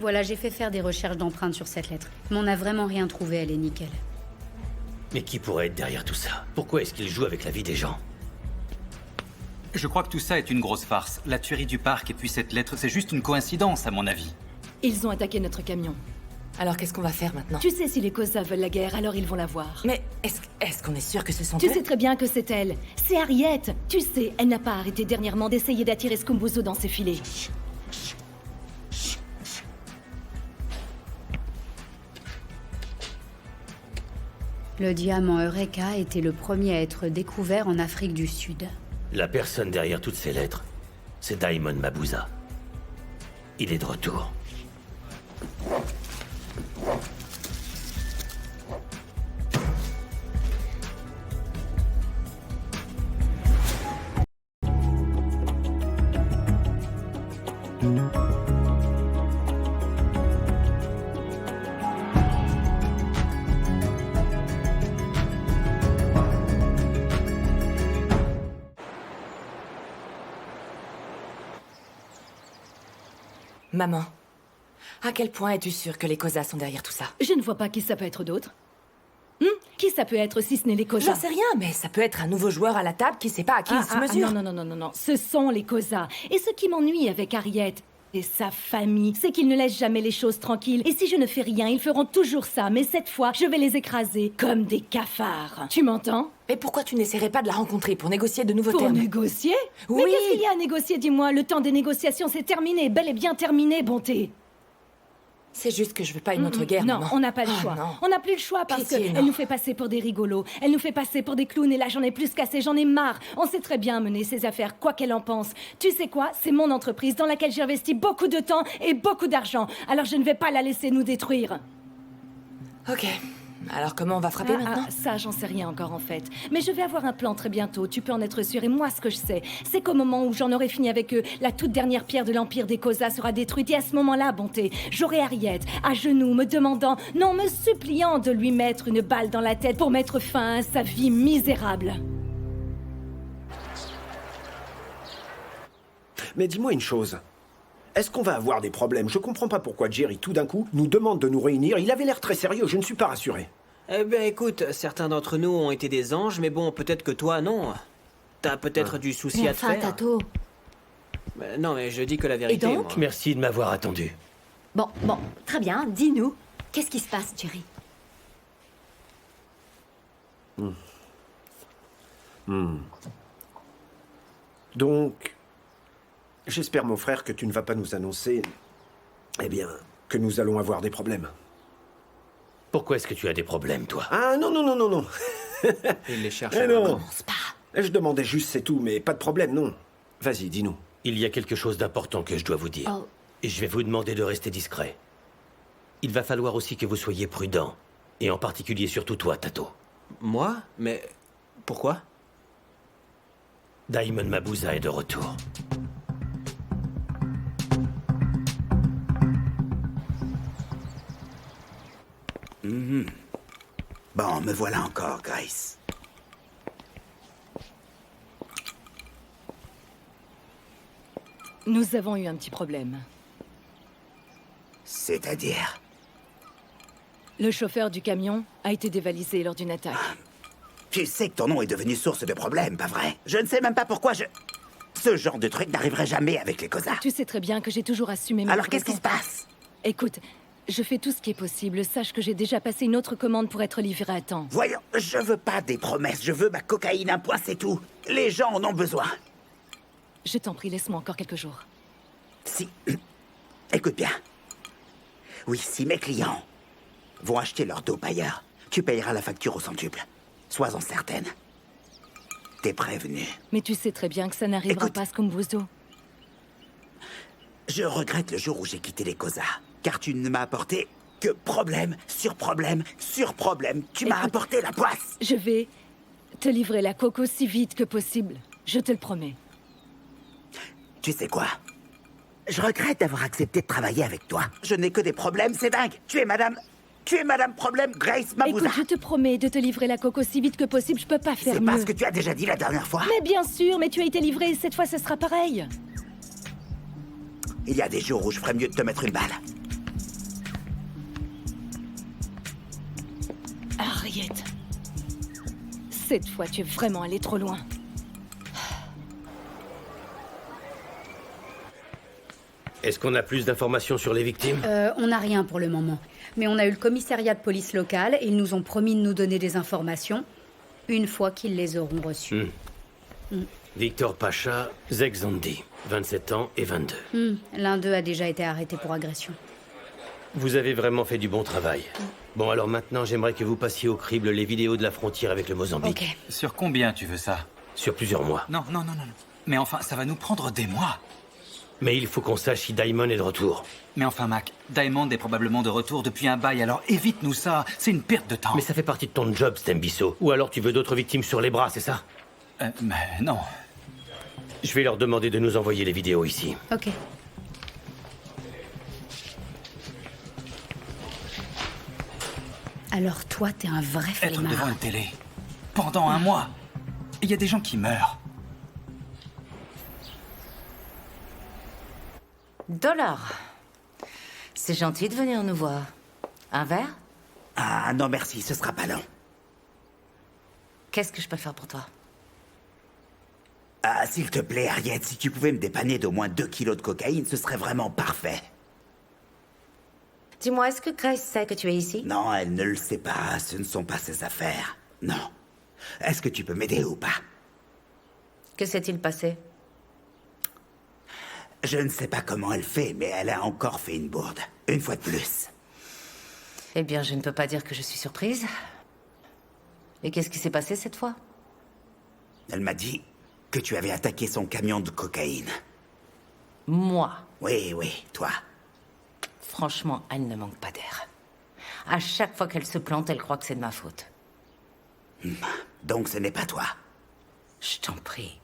Voilà, j'ai fait faire des recherches d'empreintes sur cette lettre. Mais on n'a vraiment rien trouvé, elle est nickel. Mais qui pourrait être derrière tout ça? Pourquoi est-ce qu'il joue avec la vie des gens? Je crois que tout ça est une grosse farce. La tuerie du parc et puis cette lettre, c'est juste une coïncidence, à mon avis. Ils ont attaqué notre camion. Alors qu'est-ce qu'on va faire maintenant? Tu sais, si les Kosa veulent la guerre, alors ils vont la voir. Mais est-ce qu'on est sûr que ce sont Tu eux? sais très bien que c'est elle. C'est Harriet. Tu sais, elle n'a pas arrêté dernièrement d'essayer d'attirer Scumbuzo dans ses filets. Le diamant Eureka était le premier à être découvert en Afrique du Sud. La personne derrière toutes ces lettres, c'est Daimon Mabuza. Il est de retour. Maman, à quel point es-tu sûre que les Kosa sont derrière tout ça? Je ne vois pas qui ça peut être d'autre. Qui ça peut être si ce n'est les Kosa? J'en sais rien, mais ça peut être un nouveau joueur à la table qui sait pas à qui il se mesure. Non. Ce sont les Kosa. Et ce qui m'ennuie avec Harriet et sa famille, c'est qu'ils ne laissent jamais les choses tranquilles. Et si je ne fais rien, ils feront toujours ça. Mais cette fois, je vais les écraser comme des cafards. Tu m'entends? Mais pourquoi tu n'essaierais pas de la rencontrer pour négocier de nouveaux Pour termes? négocier? Oui. Mais qu'est-ce qu'il y a à négocier, dis-moi? Le temps des négociations, c'est terminé. Bel et bien terminé, bonté. C'est juste que je veux pas une autre guerre, Non, maman. on n'a pas le Ah, choix. non. On n'a plus le choix parce Pitié, qu'elle non. nous fait passer pour des rigolos. Elle nous fait passer pour des clowns et là j'en ai plus qu'assez, j'en ai marre. On sait très bien mener ses affaires, quoi qu'elle en pense. Tu sais quoi? C'est mon entreprise dans laquelle j'ai investi beaucoup de temps et beaucoup d'argent. Alors je ne vais pas la laisser nous détruire. Ok. Alors comment on va frapper maintenant? Ça, j'en sais rien encore en fait. Mais je vais avoir un plan très bientôt, tu peux en être sûr. Et moi, ce que je sais, c'est qu'au moment où j'en aurai fini avec eux, la toute dernière pierre de l'Empire des Kosa sera détruite. Et à ce moment-là, bonté, j'aurai Harriet à genoux me demandant, non, me suppliant de lui mettre une balle dans la tête pour mettre fin à sa vie misérable. Mais dis-moi une chose. Est-ce qu'on va avoir des problèmes? Je comprends pas pourquoi Jerry, tout d'un coup, nous demande de nous réunir. Il avait l'air très sérieux, je ne suis pas rassuré. Eh bien, écoute, certains d'entre nous ont été des anges, mais bon, peut-être que toi, non. T'as peut-être du souci Mais à te enfin, faire. Tato. Non, mais je dis que la vérité, donc moi. Merci de m'avoir attendu. Bon, très bien, dis-nous. Qu'est-ce qui se passe, Jerry? Donc, j'espère, mon frère, que tu ne vas pas nous annoncer, eh bien, que nous allons avoir des problèmes. Pourquoi est-ce que tu as des problèmes, toi? Ah, non. Il les cherche. Eh non. Commence pas. Je demandais juste, c'est tout, mais pas de problème, non. Vas-y, dis-nous. Il y a quelque chose d'important que je dois vous dire. Oh. Et je vais vous demander de rester discret. Il va falloir aussi que vous soyez prudent. Et en particulier surtout toi, Tato. Moi? Mais pourquoi? Daimon Mabuza est de retour. Bon, me voilà encore, Grace. Nous avons eu un petit problème. C'est-à-dire? Le chauffeur du camion a été dévalisé lors d'une attaque. Tu sais que ton nom est devenu source de problèmes, pas vrai? Je ne sais même pas pourquoi Ce genre de truc n'arriverait jamais avec les Kosa. Tu sais très bien que j'ai toujours assumé mes Alors qu'est-ce qui se propos. passe? Écoute, je fais tout ce qui est possible. Sache que j'ai déjà passé une autre commande pour être livrée à temps. Voyons, je veux pas des promesses, je veux ma cocaïne, un point, c'est tout. Les gens en ont besoin. Je t'en prie, laisse-moi encore quelques jours. Si... Écoute bien. Oui, si mes clients vont acheter leur dope ailleurs, tu payeras la facture au centuple. Sois-en certaine. T'es prévenu. Mais tu sais très bien que ça n'arrivera Écoute. pas, Scumbuzo. Je regrette le jour où j'ai quitté les Kosa, car tu ne m'as apporté que problème sur problème sur problème. Tu m'as Écoute. apporté la poisse. Je vais te livrer la coque aussi vite que possible. Je te le promets. Tu sais quoi? Je regrette d'avoir accepté de travailler avec toi. Je n'ai que des problèmes, c'est dingue. Tu es madame Problème Grace Mabuza. Écoute, je te promets de te livrer la coque aussi vite que possible. Je peux pas faire C'est mieux. pas ce que tu as déjà dit la dernière fois. Mais bien sûr, mais tu as été livré et cette fois ce sera pareil. Il y a des jours où je ferais mieux de te mettre une balle. Harriet. Cette fois, tu es vraiment allé trop loin. Est-ce qu'on a plus d'informations sur les victimes? On n'a rien pour le moment. Mais on a eu le commissariat de police local et ils nous ont promis de nous donner des informations une fois qu'ils les auront reçues. Victor Pacha, Zeg Zandi, 27 ans et 22. L'un d'eux a déjà été arrêté pour agression. Vous avez vraiment fait du bon travail. Bon, alors maintenant, j'aimerais que vous passiez au crible les vidéos de la frontière avec le Mozambique. Ok. Sur combien tu veux ça? Sur plusieurs mois. Non. Mais enfin, ça va nous prendre des mois. Mais il faut qu'on sache si Daimon est de retour. Mais enfin, Mac, Diamond est probablement de retour depuis un bail, alors évite-nous ça. C'est une perte de temps. Mais ça fait partie de ton job, Stembisso. Ou alors tu veux d'autres victimes sur les bras, c'est ça? Mais non. Je vais leur demander de nous envoyer les vidéos ici. Ok. Alors toi, t'es un vrai Être devant flemmard. une télé. Pendant un mois. Il y a des gens qui meurent. Dollar. C'est gentil de venir nous voir. Un verre? Ah non merci, ce sera pas long. Qu'est-ce que je peux faire pour toi? Ah, s'il te plaît, Harriet, si tu pouvais me dépanner d'au moins 2 kilos de cocaïne, ce serait vraiment parfait. Dis-moi, est-ce que Grace sait que tu es ici? Non, elle ne le sait pas, ce ne sont pas ses affaires. Non. Est-ce que tu peux m'aider ou pas? Que s'est-il passé? Je ne sais pas comment elle fait, mais elle a encore fait une bourde. Une fois de plus. Eh bien, je ne peux pas dire que je suis surprise. Et qu'est-ce qui s'est passé cette fois? Elle m'a dit que tu avais attaqué son camion de cocaïne. Moi? Oui, toi. Franchement, elle ne manque pas d'air. À chaque fois qu'elle se plante, elle croit que c'est de ma faute. Donc ce n'est pas toi. Je t'en prie.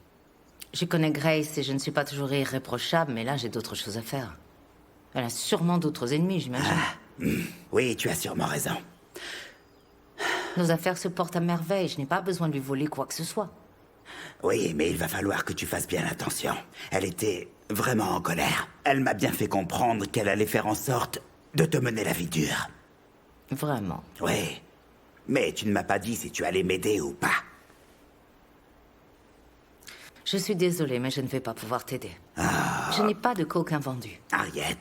Je connais Grace et je ne suis pas toujours irréprochable, mais là, j'ai d'autres choses à faire. Elle a sûrement d'autres ennemis, j'imagine. Oui, tu as sûrement raison. Nos affaires se portent à merveille. Je n'ai pas besoin de lui voler quoi que ce soit. Oui, mais il va falloir que tu fasses bien attention. Elle était vraiment en colère. Elle m'a bien fait comprendre qu'elle allait faire en sorte de te mener la vie dure. Vraiment. Oui. Mais tu ne m'as pas dit si tu allais m'aider ou pas. Je suis désolée, mais je ne vais pas pouvoir t'aider. Je n'ai pas de coke invendu. Harriet.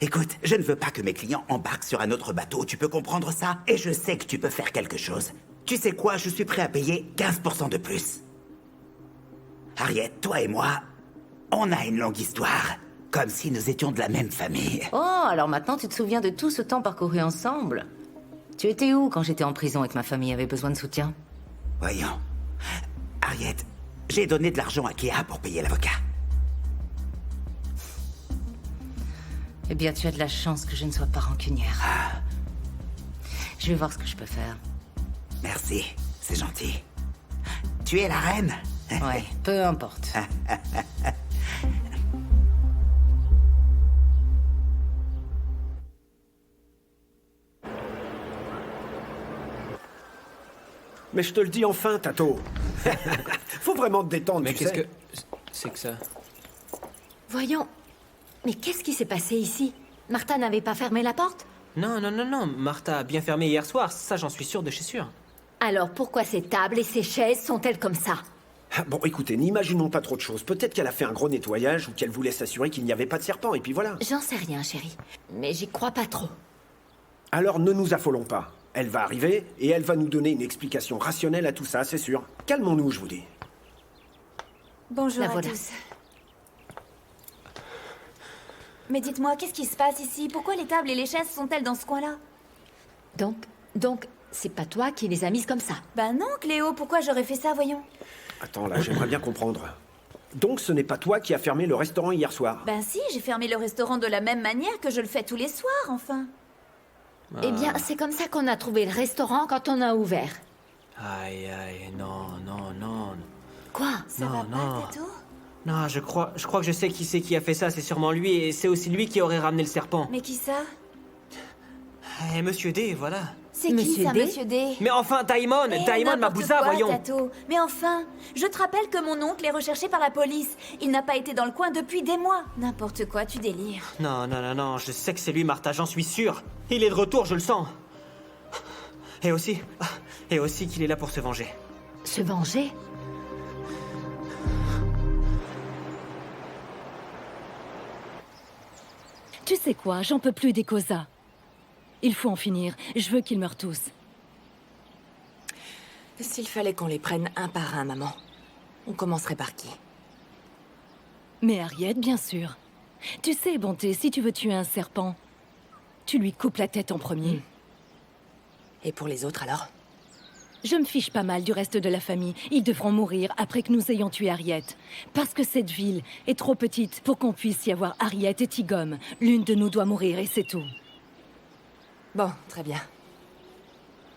Écoute, je ne veux pas que mes clients embarquent sur un autre bateau. Tu peux comprendre ça? Et je sais que tu peux faire quelque chose. Tu sais quoi? Je suis prêt à payer 15% de plus. Harriet, toi et moi, on a une longue histoire. Comme si nous étions de la même famille. Oh, alors maintenant tu te souviens de tout ce temps parcouru ensemble. Tu étais où quand j'étais en prison et que ma famille avait besoin de soutien? Voyons. Harriet, j'ai donné de l'argent à Kéa pour payer l'avocat. Eh bien, tu as de la chance que je ne sois pas rancunière. Je vais voir ce que je peux faire. Merci, c'est gentil. Tu es la reine? Ouais, peu importe. Mais je te le dis enfin, Tato. Faut vraiment te détendre, Mais tu qu'est-ce sais. que... c'est que ça? Voyons. Mais qu'est-ce qui s'est passé ici? Martha n'avait pas fermé la porte? Non. Martha a bien fermé hier soir, ça j'en suis sûr de chez sûr. Alors pourquoi ces tables et ces chaises sont-elles comme ça? Ah, bon, écoutez, n'imaginons pas trop de choses. Peut-être qu'elle a fait un gros nettoyage ou qu'elle voulait s'assurer qu'il n'y avait pas de serpent, et puis voilà. J'en sais rien, chérie. Mais j'y crois pas trop. Alors ne nous affolons pas. Elle va arriver et elle va nous donner une explication rationnelle à tout ça, c'est sûr. Calmons-nous, je vous dis. Bonjour La à voilà. tous. Mais dites-moi, qu'est-ce qui se passe ici? Pourquoi les tables et les chaises sont-elles dans ce coin-là? Donc, c'est pas toi qui les as mises comme ça? Bah non, Cléo, pourquoi j'aurais fait ça, voyons? Attends, là, j'aimerais bien comprendre. Donc ce n'est pas toi qui as fermé le restaurant hier soir? Ben si, j'ai fermé le restaurant de la même manière que je le fais tous les soirs, enfin. Eh bien, c'est comme ça qu'on a trouvé le restaurant quand on a ouvert. Aïe, non. Quoi? Ça va Non. pas, Tato? Non, je crois que je sais qui c'est qui a fait ça, c'est sûrement lui, et c'est aussi lui qui aurait ramené le serpent. Mais qui ça? Eh, Monsieur D, voilà. C'est qui Monsieur ça, D? Monsieur D? Mais enfin, Daimon N'importe Mabouza, quoi, voyons. Tato. Mais enfin, je te rappelle que mon oncle est recherché par la police. Il n'a pas été dans le coin depuis des mois. N'importe quoi, tu délires. Non, je sais que c'est lui, Martha, j'en suis sûr. Il est de retour, je le sens. Et aussi qu'il est là pour se venger. Se venger? Tu sais quoi, j'en peux plus des Cosa. Il faut en finir. Je veux qu'ils meurent tous. S'il fallait qu'on les prenne un par un, maman, on commencerait par qui? Mais Harriet, bien sûr. Tu sais, Bonté, si tu veux tuer un serpent, tu lui coupes la tête en premier. Et pour les autres, alors? Je me fiche pas mal du reste de la famille. Ils devront mourir après que nous ayons tué Harriet. Parce que cette ville est trop petite pour qu'on puisse y avoir Harriet et Tigom. L'une de nous doit mourir et c'est tout. Bon, très bien.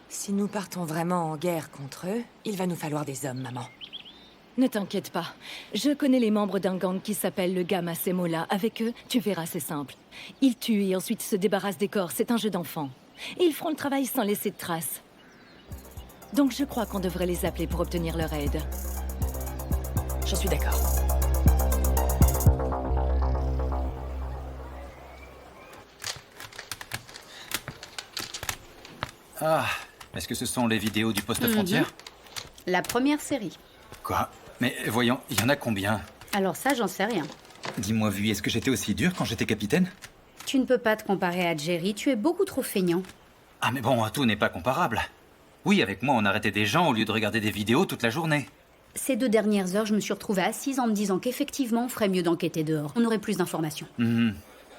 Si nous partons vraiment en guerre contre eux, il va nous falloir des hommes, maman. Ne t'inquiète pas. Je connais les membres d'un gang qui s'appelle le Gamma Semola. Avec eux, tu verras, c'est simple. Ils tuent et ensuite se débarrassent des corps. C'est un jeu d'enfant. Et ils feront le travail sans laisser de traces. Donc je crois qu'on devrait les appeler pour obtenir leur aide. Je suis d'accord. Ah, est-ce que ce sont les vidéos du poste frontière? La première série. Quoi? Mais voyons, il y en a combien? Alors ça, j'en sais rien. Dis-moi, Vui, est-ce que j'étais aussi dur quand j'étais capitaine? Tu ne peux pas te comparer à Jerry, tu es beaucoup trop feignant. Ah mais bon, tout n'est pas comparable. Oui, avec moi, on arrêtait des gens au lieu de regarder des vidéos toute la journée. Ces 2 dernières heures, je me suis retrouvée assise en me disant qu'effectivement, on ferait mieux d'enquêter dehors. On aurait plus d'informations.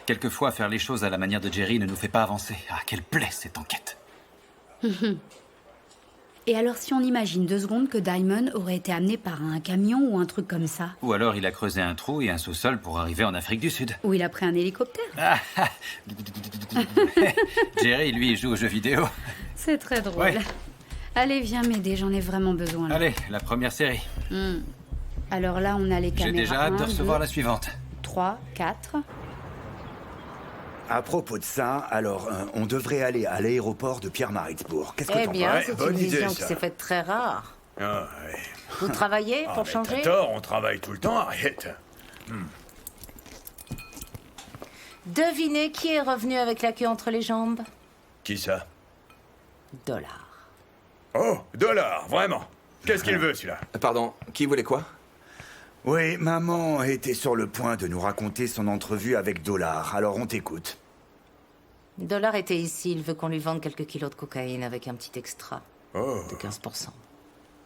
Quelquefois, faire les choses à la manière de Jerry ne nous fait pas avancer. Ah, quelle plaie, cette enquête. Et alors, si on imagine 2 secondes que Diamond aurait été amené par un camion ou un truc comme ça? Ou alors, il a creusé un trou et un sous-sol pour arriver en Afrique du Sud. Ou il a pris un hélicoptère? Ah, Jerry, lui, il joue aux jeux vidéo. C'est très drôle. Ouais. Allez, viens m'aider, j'en ai vraiment besoin. Là. Allez, la première série. Alors là, on a les caméras. J'ai déjà hâte de 1, recevoir 2, la suivante. 3, 4. À propos de ça, alors, on devrait aller à l'aéroport de Pierre-Maritzbourg. Qu'est-ce que Eh t'en bien, penses? c'est une Bonne idée, vision qui ça. s'est faite très rare. Ah, ouais. Vous travaillez pour mais changer? t'as tort, on travaille tout le temps, arrête. Devinez qui est revenu avec la queue entre les jambes? Qui ça? Dollar. Oh, Dollar, vraiment. Qu'est-ce qu'il veut, celui-là? Pardon, qui voulait quoi? Oui, maman était sur le point de nous raconter son entrevue avec Dollar, alors on t'écoute. Dollar était ici, il veut qu'on lui vende quelques kilos de cocaïne avec un petit extra. De 15%.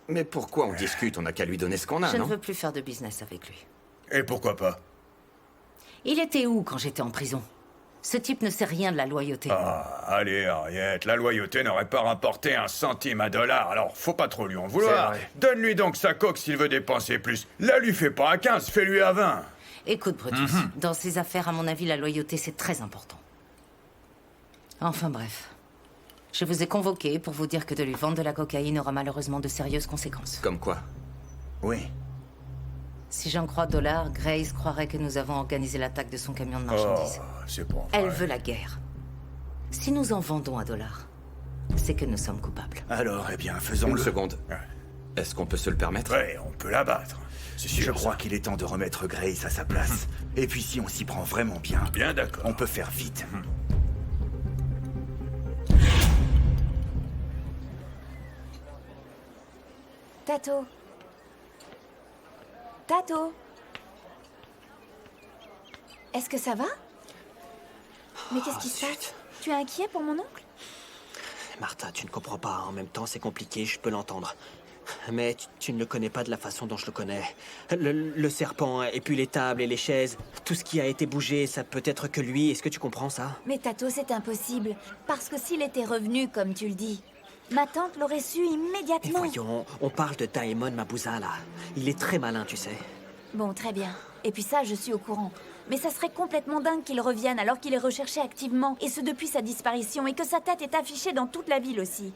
Mais pourquoi on discute? On n'a qu'à lui donner ce qu'on a, Je ne non? veux plus faire de business avec lui. Et pourquoi pas? Il était où quand j'étais en prison? Ce type ne sait rien de la loyauté. Ah, allez, Harriet, la loyauté n'aurait pas rapporté un centime à Dollar, alors faut pas trop lui en vouloir. Donne-lui donc sa coque s'il veut dépenser plus. La lui fais pas à 15, fais-lui à 20. Écoute, Brutus, dans ces affaires, à mon avis, la loyauté, c'est très important. Enfin bref. Je vous ai convoqué pour vous dire que de lui vendre de la cocaïne aura malheureusement de sérieuses conséquences. Comme quoi? Oui. Si j'en crois Dollar, Grace croirait que nous avons organisé l'attaque de son camion de marchandises. C'est pas vrai. Elle veut la guerre. Si nous en vendons à Dollar, c'est que nous sommes coupables. Alors, eh bien, faisons-le. Une seconde. Est-ce qu'on peut se le permettre? Ouais, on peut l'abattre. C'est sûr. Je crois qu'il est temps de remettre Grace à sa place. Et puis si on s'y prend vraiment bien, Bien d'accord. on peut faire vite. Tato. Tato. Est-ce que ça va? Mais qu'est-ce qui se passe? Tu es inquiet pour mon oncle? Martha, tu ne comprends pas. En même temps, c'est compliqué, je peux l'entendre. Mais tu ne le connais pas de la façon dont je le connais. Le serpent, et puis les tables et les chaises, tout ce qui a été bougé, ça peut être que lui. Est-ce que tu comprends ça? Mais Tato, c'est impossible. Parce que s'il était revenu, comme tu le dis, ma tante l'aurait su Et immédiatement. voyons, on parle de Daemon Mabuza, là. Il est très malin, tu sais. Bon, très bien. Et puis ça, je suis au courant. Mais ça serait complètement dingue qu'il revienne alors qu'il est recherché activement, et ce depuis sa disparition, et que sa tête est affichée dans toute la ville aussi.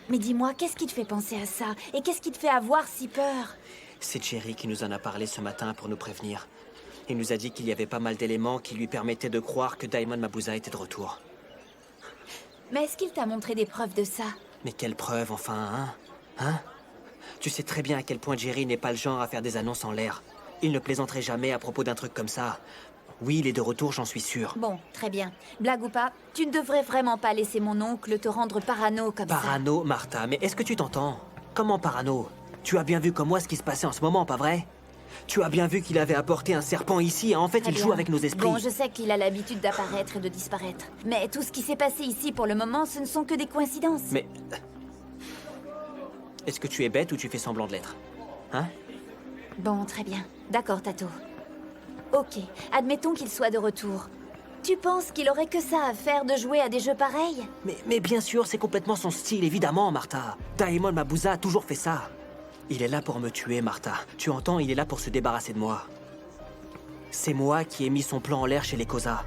Mais dis-moi, qu'est-ce qui te fait penser à ça? Et qu'est-ce qui te fait avoir si peur? C'est Jerry qui nous en a parlé ce matin pour nous prévenir. Il nous a dit qu'il y avait pas mal d'éléments qui lui permettaient de croire que Daemon Mabuza était de retour. Mais est-ce qu'il t'a montré des preuves de ça? Mais quelle preuve, enfin, hein? Tu sais très bien à quel point Jerry n'est pas le genre à faire des annonces en l'air. Il ne plaisanterait jamais à propos d'un truc comme ça. Oui, il est de retour, j'en suis sûr. Bon, très bien. Blague ou pas, tu ne devrais vraiment pas laisser mon oncle te rendre parano comme ça. Parano, Martha, mais est-ce que tu t'entends? Comment parano? Tu as bien vu comme moi ce qui se passait en ce moment, pas vrai? Tu as bien vu qu'il avait apporté un serpent ici, et en fait, Très il bien. joue avec nos esprits. Bon, je sais qu'il a l'habitude d'apparaître et de disparaître. Mais tout ce qui s'est passé ici pour le moment, ce ne sont que des coïncidences. Mais... Est-ce que tu es bête ou tu fais semblant de l'être? Hein? Bon, très bien. D'accord, Tato. Ok, admettons qu'il soit de retour. Tu penses qu'il aurait que ça à faire de jouer à des jeux pareils? Mais bien sûr, c'est complètement son style, évidemment, Martha. Daemon Mabuza a toujours fait ça. Il est là pour me tuer, Martha. Tu entends, il est là pour se débarrasser de moi. C'est moi qui ai mis son plan en l'air chez les Koza.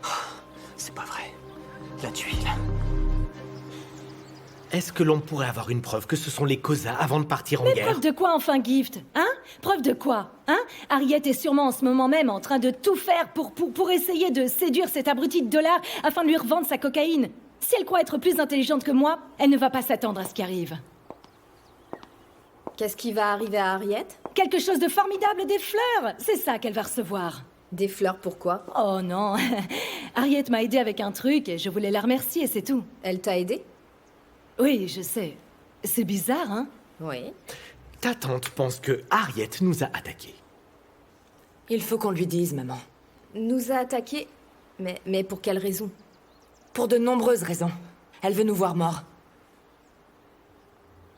Oh, c'est pas vrai. La tuile. Est-ce que l'on pourrait avoir une preuve que ce sont les Koza avant de partir en Mais guerre? preuve de quoi enfin, Gift? Hein? Preuve de quoi? Hein? Harriet est sûrement en ce moment même en train de tout faire pour essayer de séduire cet abruti de Dollar afin de lui revendre sa cocaïne. Si elle croit être plus intelligente que moi, elle ne va pas s'attendre à ce qui arrive. Qu'est-ce qui va arriver à Harriet? Quelque chose de formidable, des fleurs! C'est ça qu'elle va recevoir. Des fleurs, pourquoi? Oh non, Harriet m'a aidé avec un truc et je voulais la remercier, c'est tout. Elle t'a aidé? Oui, je sais. C'est bizarre, hein? Oui. Ta tante pense que Harriet nous a attaqués. Il faut qu'on lui dise, maman. Nous a attaqués? Mais pour quelle raison? Pour de nombreuses raisons. Elle veut nous voir morts.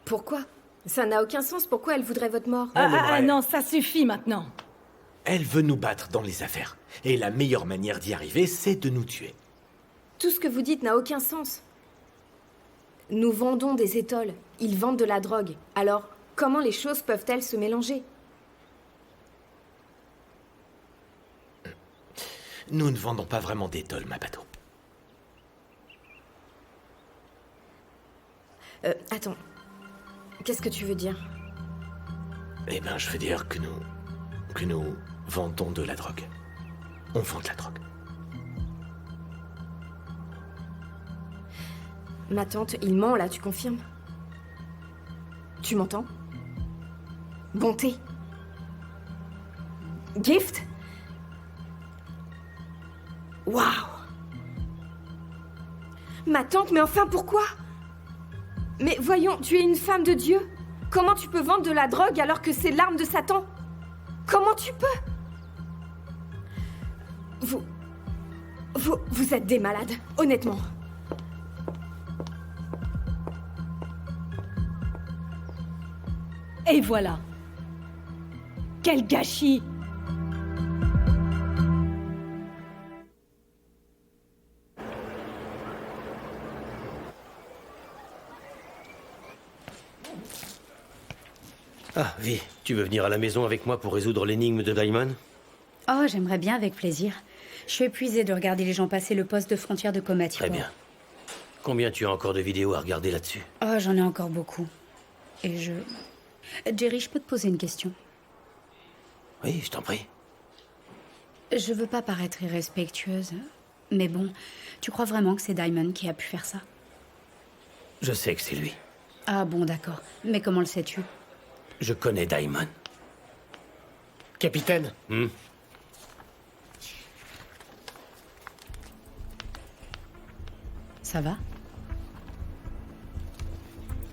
Pourquoi? Ça n'a aucun sens. Pourquoi elle voudrait votre mort? Ah non, ça suffit maintenant. Elle veut nous battre dans les affaires. Et la meilleure manière d'y arriver, c'est de nous tuer. Tout ce que vous dites n'a aucun sens. Nous vendons des étoiles. Ils vendent de la drogue. Alors, comment les choses peuvent-elles se mélanger? Nous ne vendons pas vraiment d'étoiles, ma bateau. Attends. Qu'est-ce que tu veux dire? Eh ben, je veux dire que nous vendons de la drogue. On vend de la drogue. Ma tante, il ment là, tu confirmes? Tu m'entends? Bonté. Gift? Waouh! Ma tante, mais enfin pourquoi? Mais voyons, tu es une femme de Dieu. Comment tu peux vendre de la drogue alors que c'est l'arme de Satan? Comment tu peux? Vous êtes des malades, honnêtement. Et voilà. Quel gâchis! Ah, Vi, tu veux venir à la maison avec moi pour résoudre l'énigme de Daimon? Oh, j'aimerais bien, avec plaisir. Je suis épuisée de regarder les gens passer le poste de frontière de Komati. Très bien. Combien tu as encore de vidéos à regarder là-dessus? Oh, j'en ai encore beaucoup. Et Jerry, je peux te poser une question? Oui, je t'en prie. Je veux pas paraître irrespectueuse, mais bon, tu crois vraiment que c'est Daimon qui a pu faire ça? Je sais que c'est lui. Ah bon, d'accord. Mais comment le sais-tu? Je connais Daimon. Capitaine? Ça va?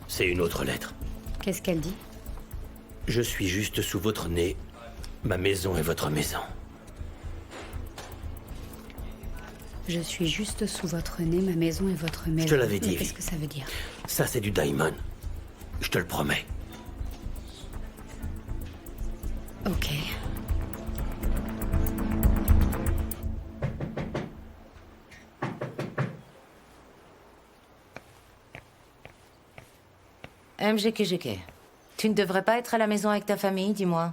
C'est une autre lettre. Qu'est-ce qu'elle dit? Je suis juste sous votre nez. Ma maison est votre maison. Je suis juste sous votre nez, ma maison est votre maison. Je te l'avais dit, Mais qu'est-ce Vi. que ça veut dire? Ça, c'est du Daimon. Je te le promets. Ok. MGKGK. Tu ne devrais pas être à la maison avec ta famille, dis-moi.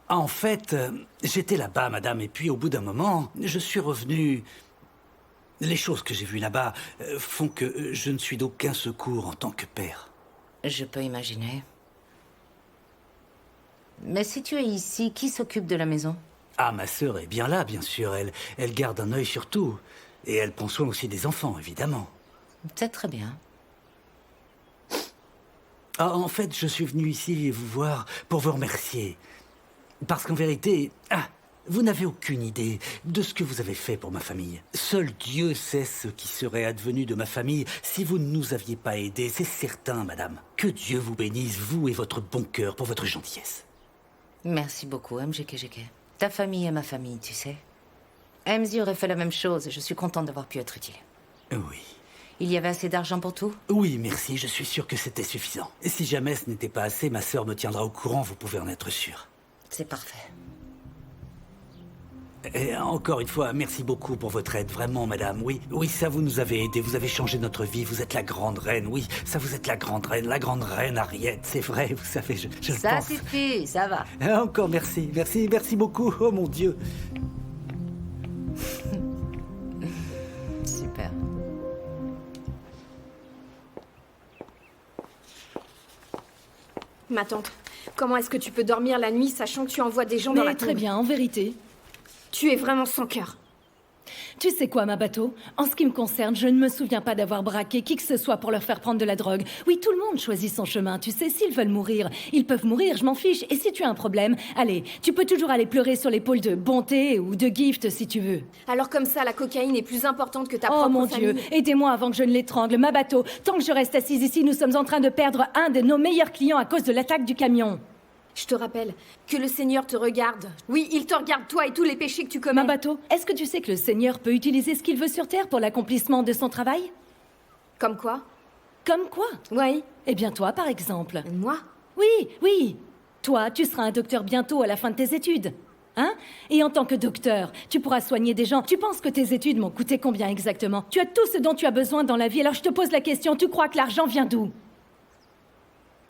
En fait, j'étais là-bas, madame, et puis au bout d'un moment, je suis revenu. Les choses que j'ai vues là-bas font que je ne suis d'aucun secours en tant que père. Je peux imaginer. Mais si tu es ici, qui s'occupe de la maison? Ah, ma sœur est bien là, bien sûr. Elle garde un œil sur tout. Et elle prend soin aussi des enfants, évidemment. C'est très bien. Ah, en fait, je suis venu ici vous voir pour vous remercier. Parce qu'en vérité, Vous n'avez aucune idée de ce que vous avez fait pour ma famille. Seul Dieu sait ce qui serait advenu de ma famille si vous ne nous aviez pas aidés, c'est certain, madame. Que Dieu vous bénisse, vous et votre bon cœur, pour votre gentillesse. Merci beaucoup, MGKGK. Ta famille est ma famille, tu sais. MZ aurait fait la même chose et je suis contente d'avoir pu être utile. Oui. Il y avait assez d'argent pour tout? Oui, merci, je suis sûr que c'était suffisant. Et si jamais ce n'était pas assez, ma sœur me tiendra au courant, vous pouvez en être sûr. C'est parfait. Et encore une fois, merci beaucoup pour votre aide, vraiment, madame. Oui, oui, ça vous nous avez aidé, vous avez changé notre vie, vous êtes la grande reine, oui, ça vous êtes la grande reine Harriet, c'est vrai, vous savez, je Ça pense. suffit, ça va. Encore merci, merci beaucoup, oh mon Dieu. Super. Ma tante, comment est-ce que tu peux dormir la nuit sachant que tu envoies des gens dans la Mais très tombe? bien, en vérité. Tu es vraiment sans cœur. Tu sais quoi, ma bateau? En ce qui me concerne, je ne me souviens pas d'avoir braqué qui que ce soit pour leur faire prendre de la drogue. Oui, tout le monde choisit son chemin, tu sais, s'ils veulent mourir, ils peuvent mourir, je m'en fiche. Et si tu as un problème, allez, tu peux toujours aller pleurer sur l'épaule de Bonté ou de Gift si tu veux. Alors comme ça, la cocaïne est plus importante que ta Oh propre mon famille. Dieu, aidez-moi avant que je ne l'étrangle, ma bateau. Tant que je reste assise ici, nous sommes en train de perdre un de nos meilleurs clients à cause de l'attaque du camion. Je te rappelle que le Seigneur te regarde. Oui, il te regarde, toi et tous les péchés que tu commets. Ma bateau, est-ce que tu sais que le Seigneur peut utiliser ce qu'il veut sur Terre pour l'accomplissement de son travail? Comme quoi? Comme quoi? Oui. Eh bien toi, par exemple. Moi? Oui. Toi, tu seras un docteur bientôt à la fin de tes études. Hein? Et en tant que docteur, tu pourras soigner des gens. Tu penses que tes études m'ont coûté combien exactement? Tu as tout ce dont tu as besoin dans la vie, alors je te pose la question, tu crois que l'argent vient d'où?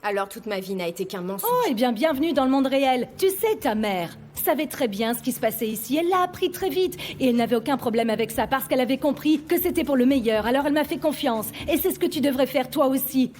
Alors toute ma vie n'a été qu'un mensonge. Oh, eh bien, bienvenue dans le monde réel. Tu sais, ta mère savait très bien ce qui se passait ici. Elle l'a appris très vite. Et elle n'avait aucun problème avec ça parce qu'elle avait compris que c'était pour le meilleur. Alors elle m'a fait confiance. Et c'est ce que tu devrais faire toi aussi.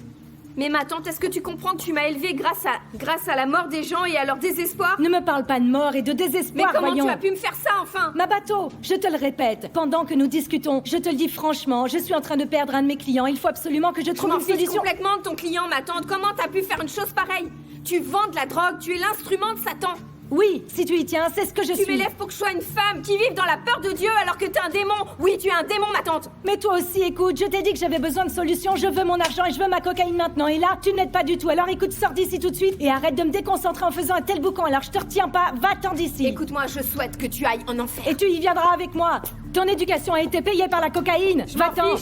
Mais ma tante, est-ce que tu comprends que tu m'as élevée grâce à la mort des gens et à leur désespoir? Ne me parle pas de mort et de désespoir, Mais comment voyons. tu as pu me faire ça, enfin? Ma bateau, je te le répète, pendant que nous discutons, je te le dis franchement, je suis en train de perdre un de mes clients. Il faut absolument que je trouve une solution. Complètement de ton client, ma tante. Comment t'as pu faire une chose pareille? Tu vends de la drogue, tu es l'instrument de Satan. Oui, si tu y tiens, c'est ce que je suis. Tu m'élèves pour que je sois une femme qui vive dans la peur de Dieu alors que t'es un démon. Oui, tu es un démon, ma tante. Mais toi aussi, écoute, je t'ai dit que j'avais besoin de solutions. Je veux mon argent et je veux ma cocaïne maintenant. Et là, tu ne m'aides pas du tout. Alors écoute, sors d'ici tout de suite et arrête de me déconcentrer en faisant un tel boucan. Alors je te retiens pas, va-t'en d'ici. Écoute-moi, je souhaite que tu ailles en enfer. Et tu y viendras avec moi. Ton éducation a été payée par la cocaïne. Va-t'en.